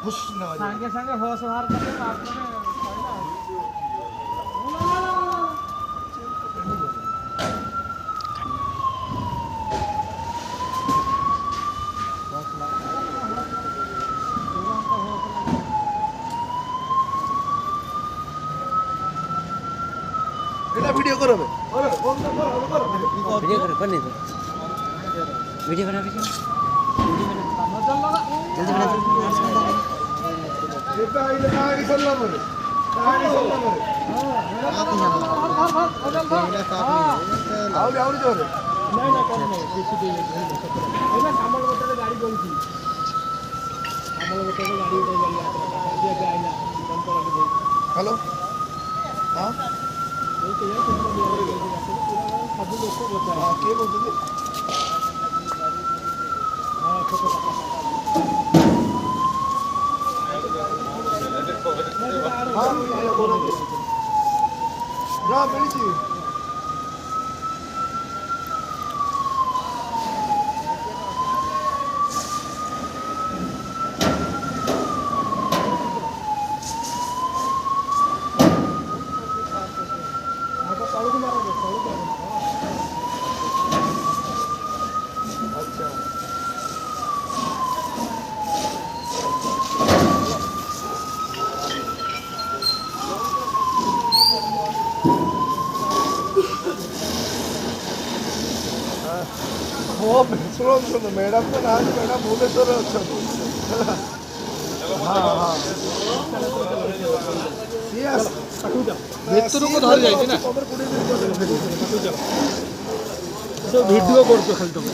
ସାଙ୍ଗେ ସାଙ୍ଗେ ହୋସ ବାହାର କରିଦେବେ ଆପଣ এটা ভিডিও করবে वीडियो करो बने तो वीडियो बना जल्दी बना এটা আইলে না আগে চললাম বলে আগে চললাম বলে আউলি আউলি জোরে नहीं ना कौन नहीं किसी भी है ना कमल बोतल गाड़ी कौन सी कमल बोतल गाड़ी उठे गई ये गाय ना कम पर लगे হ্যালো হ্যাঁ ये तो ये सब लोग को बता হ্যাঁ কে বলছিস हां छोटा হ্যাঁ বলে দে যা বলেছি আচ্ছা ଶୁଣନ୍ତୁ ମ୍ୟାଡ଼ାମ୍ ତ ନାହାନ୍ତି ମ୍ୟାଡ଼ାମ୍ ଭୁବନେଶ୍ୱରରେ ଅଛନ୍ତି ହଁ ହଁ ସିଏ ଭିତରକୁ ଧରି ଯାଇଛି ନା 15-20 ଦିନ ଭିଡ଼ିଓ କରୁଛ ଖାଲି ତମେ